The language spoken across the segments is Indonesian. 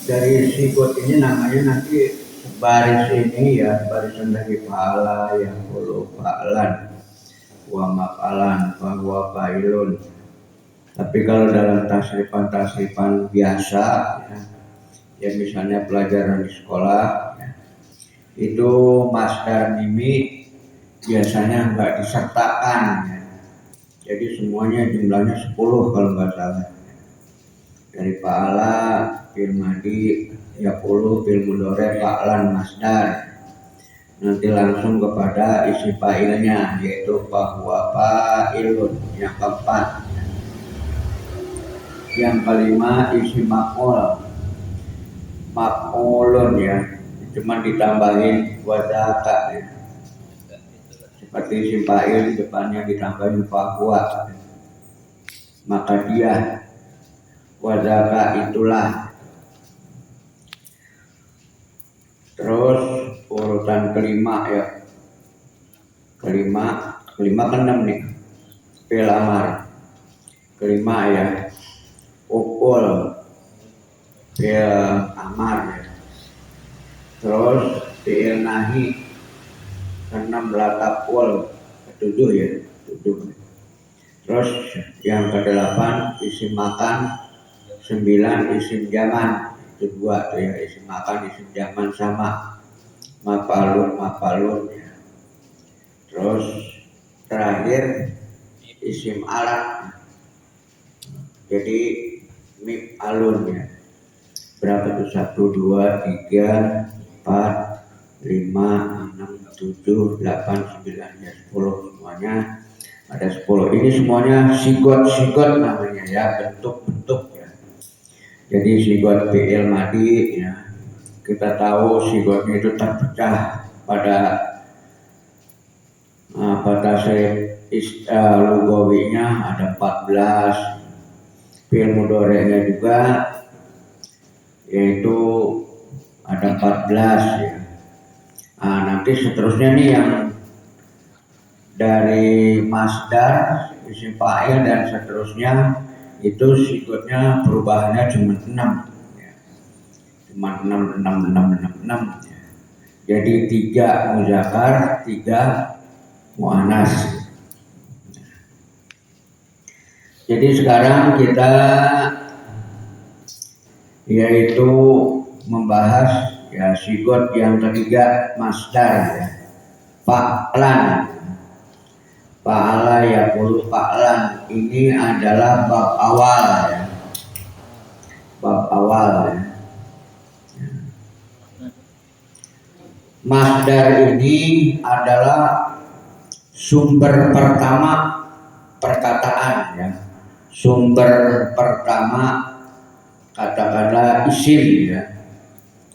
dari sikut ini namanya nanti baris ini ya, barisan dari pala yang puluh fa'lan wa maf'alan wa fa'ilun. Tapi kalau dalam tasrifan biasa ya misalnya pelajaran di sekolah ya, itu masdar mimi biasanya nggak disertakan ya. Jadi semuanya jumlahnya 10 kalau nggak salah. Dari pa'ala, fi'il madi, yaqulu, fi'il mudhari, fa'lan, masdar. Nanti langsung kepada isi fa'ilnya yaitu fahuwa fa'ilun yang keempat. Yang kelima isi maf'ul, maf'ulun ya, cuma ditambahin wadzaka ya. Seperti isi fa'il depannya ditambahin fahuwa, maka dia wadzaka itulah. Terus urutan kelima ya, kelima keenam nih, fi'il amar. Kelima ya, ukul, fi'il amar ya. Terus fi'il nahi, keenam lataful, ketujuh ya, tujuh. Terus yang kedelapan isim makan, 9 isim zaman, itu dua tuh ya, isim makan isim zaman sama, maf'alun ya. Terus terakhir isim alat, jadi mif'alun ya. Berapa tuh? 1, 2, 3, 4, 5, 6, 7, 8, 9 ya, 10 semuanya. Ada 10. Ini semuanya sigot namanya ya, bentuk-bentuk ya. Jadi sigot fi'il madi ya, kita tahu sigotnya itu terpecah pada tasrif lugawinya ada 14. Fi'il mudhari'nya juga yaitu ada 14 ya. Nah, nanti seterusnya nih yang dari masdar, isim fa'il dan seterusnya itu sikutnya perubahannya cuma 6 ya. Cuma 6 ya. Jadi 3 muzakkar, 3 muannas. Jadi sekarang kita yaitu membahas ya sigot yang ketiga, masdar ya, fa'lan. Fa'ala yaqulu fa'lan, ini adalah bab awal ya. Bab awal ya. Masdar ini adalah sumber pertama perkataan ya. Sumber pertama katakanlah isim ya.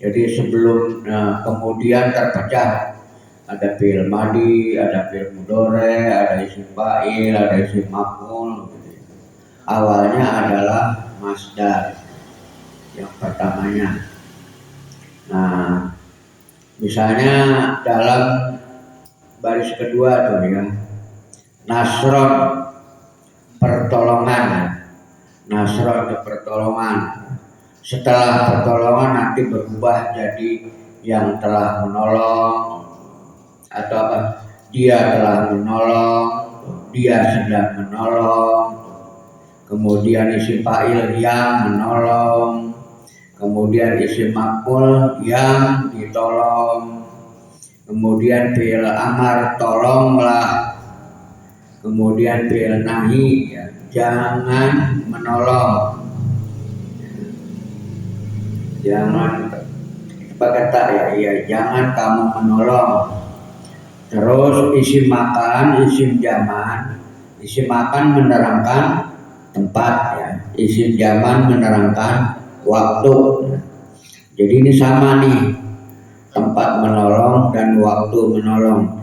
Jadi sebelum kemudian terpecah ada fi'il madi, ada fi'il mudhari, ada isim fa'il, ada isim maf'ul gitu. Awalnya adalah masdar yang pertamanya. Nah, misalnya dalam baris kedua tuh ya, nasron, pertolongan. Nasron itu pertolongan. Setelah pertolongan nanti berubah jadi yang telah menolong, atau apa? Dia telah menolong, dia sedang menolong. Kemudian isim fa'il yang menolong, kemudian isim maf'ul yang ditolong, kemudian fi'il amar tolonglah, kemudian fi'il nahi ya, jangan menolong, jangan pakai tak ya, iya, jangan kamu menolong. Terus isim makan, isim zaman. Isim makan menerangkan tempat ya, isim zaman menerangkan waktu. Jadi ini sama nih, tempat menolong dan waktu menolong.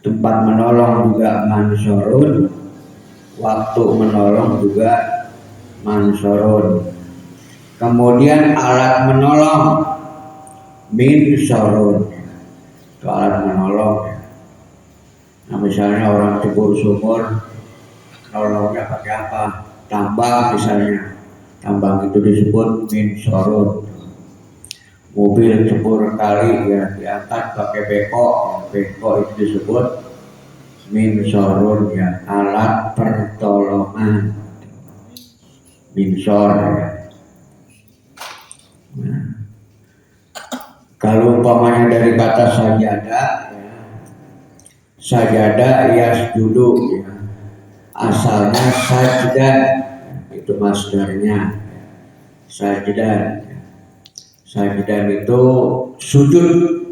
Tempat menolong juga mansurun, waktu menolong juga mansurun. Kemudian alat menolong min sorun, itu alat menolong ya. Nah misalnya orang cebur sumur, nolongnya pakai apa? Tambak misalnya, tambang itu disebut minsorun. Mobil cepur kali ya diangkat pakai beko, beko itu disebut minsorun ya, alat pertolongan, minsor ya. Nah, kalau umpamanya dari kata sajadah ya, sajadah yasjudu ya, asalnya sajdan, itu masdarnya sajdan. Sajdan itu sujud.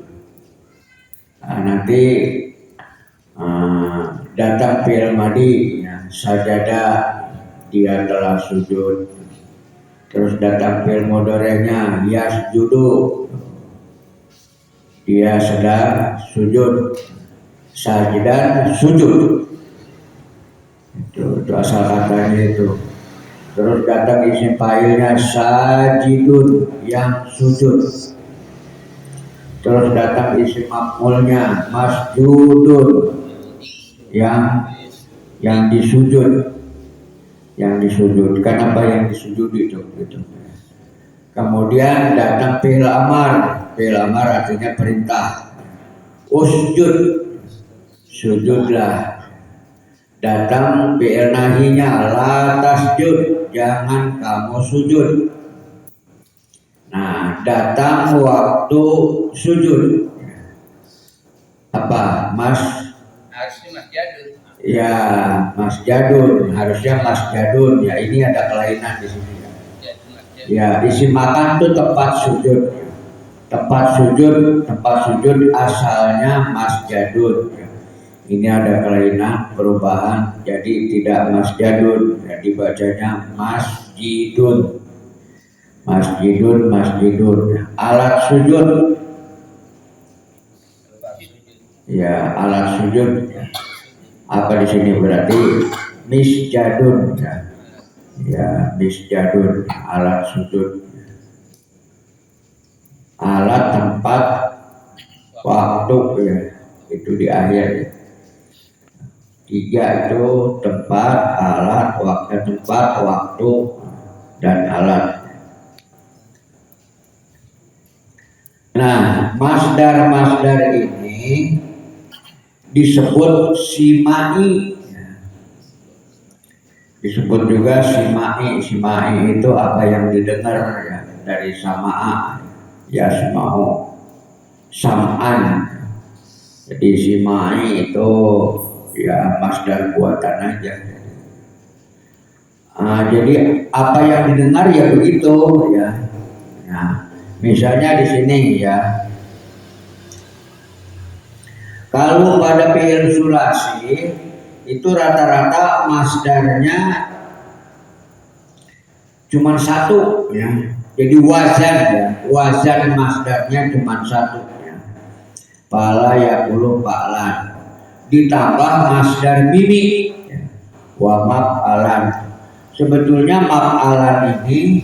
Nah, nanti datang fi'il madhi ya, sajadah, dia telah sujud. Terus datang fi'il mudhari'nya yasjudu, dia sedang sujud. Sajdan sujud, itu asal katanya itu. Terus datang isim fa'ilnya sajidun, yang sujud. Terus datang isim maf'ulnya masjudun, yang disujud. Yang disujudkan apa yang disujudi itu gitu. Kemudian datang fi'il amar. Fi'il amar artinya perintah. Usjud, sujudlah. Datang fi'il nahinya la tasjud, jangan kamu sujud. Nah, datang waktu sujud. Apa? Harusnya masjadun. Ya, masjadun, harusnya masjadun. Ya, ini ada kelainan di sini. Ya, isim makan itu tempat sujud. Tempat sujud asalnya masjadun. Ini ada kelainan perubahan, jadi tidak masjadun, jadi bacanya masjidun. Masjidun. Alat sujud. Ya, alat sujud. Apa di sini berarti misjadun ya. Ya, misjadun, alat sujud. Alat, tempat, waktu ya. Itu di akhir ya. 3 itu tempat, alat, waktu, dan alat. Nah, masdar ini disebut simai. Disebut juga simai. Simai itu apa yang didengar ya, dari sama'a, ya semau, sam'an. Jadi simai itu ya masdar buatan aja. Jadi apa yang didengar ya begitu ya. Nah, misalnya di sini ya, kalau pada fi'il sulasi itu rata-rata masdarnya cuma 1 ya. Jadi wazan ya, wazan masdarnya cuma 1 ya. Fala yaqulu fa'lan. Ditambah masdar mimi ya, wa maf'alan. Sebetulnya maf'alan ini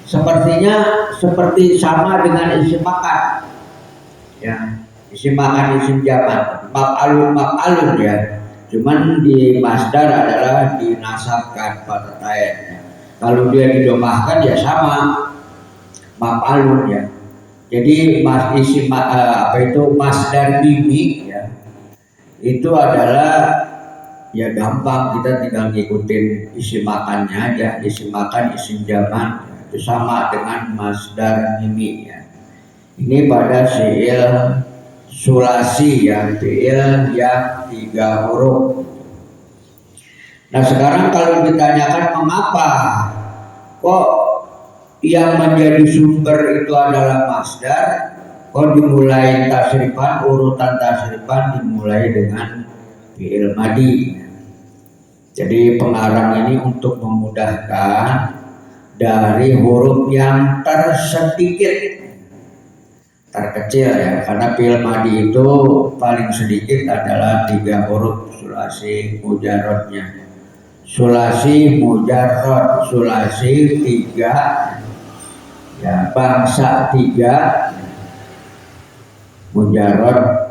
seperti sama dengan isim makan ya, isim makan, isim jaman, maf'alun ya, cuman di masdar adalah dinasabkan pada ta'in. Kalau dia didomahkan ya sama, maf'alun ya. Jadi masdar mimi ya, itu adalah ya gampang, kita tinggal ngikutin isim makannya aja. Isim makan, isim jaman itu sama dengan masdar mimi ya. Ini pada fi'il sulasi ya, fi'il yang 3 huruf. Nah, sekarang kalau ditanyakan mengapa kok yang menjadi sumber itu adalah masdar, kok dimulai tasrifan, urutan tasrifan dimulai dengan fi'il madhi. Jadi pengarang ini untuk memudahkan dari huruf yang tersedikit, terkecil ya, karena fi'il madhi itu paling sedikit adalah 3 huruf sulasi mujarrodnya. Sulasi mujarrod, sulasi 3 ya, bangsa 3, mujarrod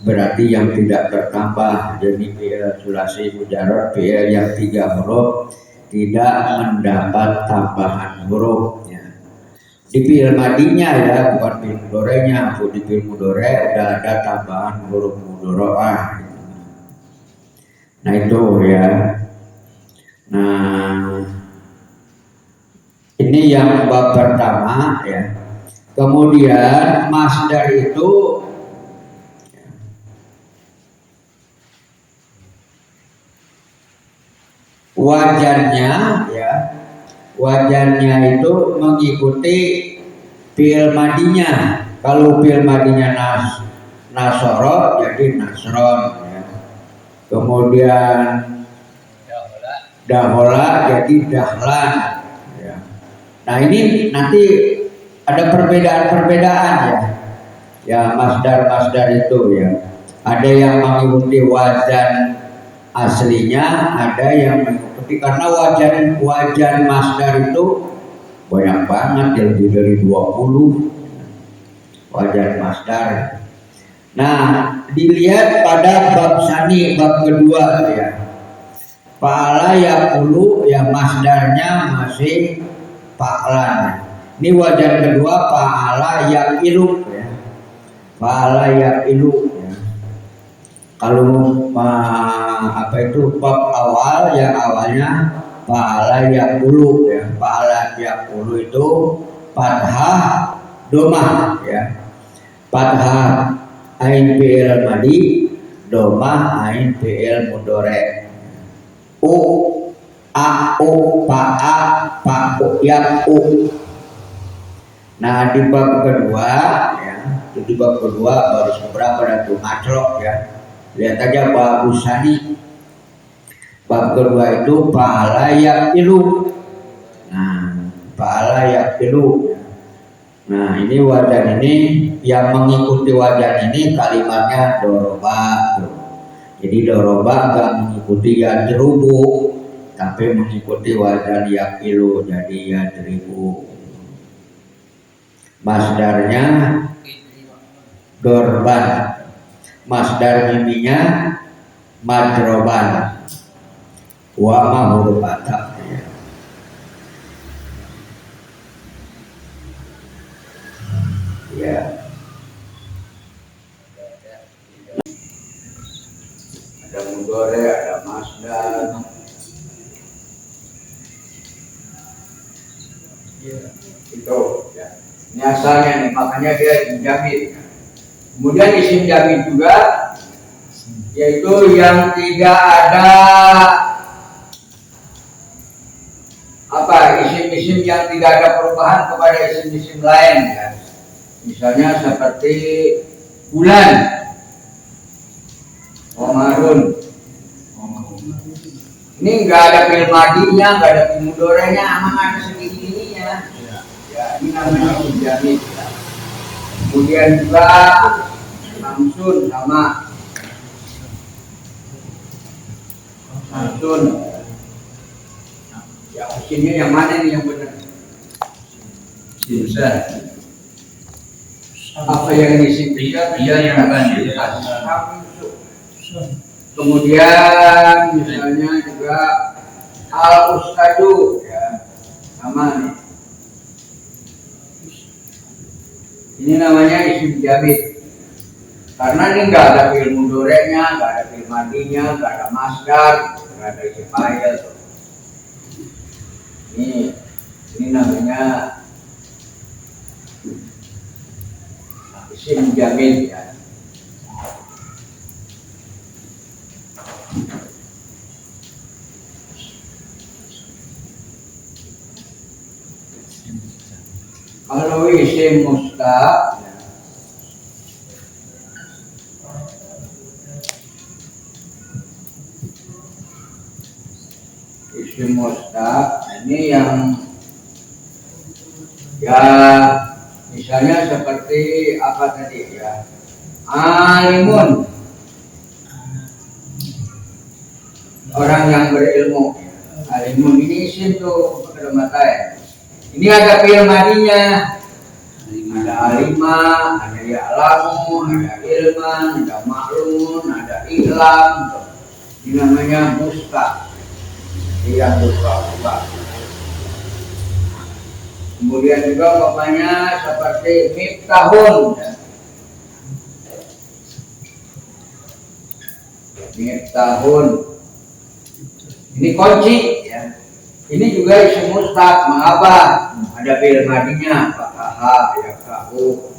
berarti yang tidak bertambah. Jadi fi'il sulasi mujarrod, fi'il yang 3 huruf tidak mendapat tambahan huruf ya. Di fi'il madinya ya, bukan fi'il mudhorenya. Di fi'il mudhore udah ada tambahan huruf mudhoroah gitu. Nah itu ya. Nah ini yang bab pertama ya. Kemudian masdar itu wajannya ya, wajannya itu mengikuti fi'il madinya. Kalau fi'il madinya nasoro jadi nasron ya. Kemudian dahola jadi dahlan ya. Nah ini nanti ada perbedaan-perbedaan ya. Ya masdar-masdar itu ya. Ada yang mengikuti wazan aslinya, ada yang mengikuti, karena wajan masdar itu banyak banget, lebih dari 20 wajan masdar. Nah dilihat pada bab sani, bab kedua ya. Fa'ala yaqulu ya, masdarnya masih fa'lan. Ini wajan kedua fa'ala yaqilu ya. Fa'ala yaqilu ya. Kalau apa itu bab awal yang awalnya fa'ala yaqulu ya. Fa'ala yaqulu itu fathah domah ya. Fathah ain fi'il madi, domah ain fi'il mudhore. A u pa u ya u. Nah di bab kedua ya, di bab kedua baru seberapa dan tuh ngacrok ya. Lihat aja bab usani. Bab kedua itu fa'ala yaqilu. Nah fa'ala yaqilu. Nah ini wajan ini yang mengikuti wajan ini kalimatnya doroba. Jadi doroba enggak mengikuti yadrubu, tapi mengikuti wajan yaqilu, jadi yadribu. Masdarnya dorban, masdar miminya madroban, wa ma huruf ataf ya. Ada mudhore, ada masdar. Itu ya. Ini asalnya nih, makanya dia isim jamid. Kemudian isim jamid juga, yaitu yang tidak ada apa, isim-isim yang tidak ada perubahan kepada isim-isim lain ya. Misalnya seperti bulan, Omarun. Ini nggak ada fi'il madinya, nggak ada fi'il mudhorenya, emang ada segini-gininya. Ya, ini namanya isim jamid. Kemudian juga Samsun sama Samsun. Ya, isimnya yang mana nih yang benar? Simsa. Apa yang disim bisa yang akan kemudian misalnya juga al-ustadu ya, sama nih. Ini namanya isim jamid. Karena ini nggak ada fi'il mudhorenya, nggak ada fi'il madinya, nggak ada masdar, nggak ada isim fa'il. Ini namanya isim jamid ya. Kalau isim mustaq ya, isim mustaq ini yang ya misalnya seperti apa tadi ya, alimun, orang yang berilmu. Alimun ini isim tuh pada mata ya. Ini ada fi'il madinya, ada alima, ada ya'lamu, ada ilman, ada ma'lun, ada ilam. Ini namanya mustaq. yang berubah-ubah. Kemudian juga umpamanya seperti miftahun, ya. Miftahun ini kunci, ya. Ini juga isim mustaq, mengapa? Ada fi'il madinya, fataha, yaftahu.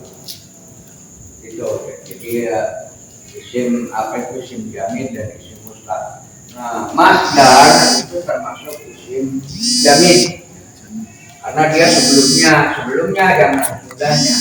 Gitu. Jadi isim apa itu isim jamid dan isim mustaq. Nah, masdar itu termasuk isim jamid karena dia sebelumnya ada masa sudahnya.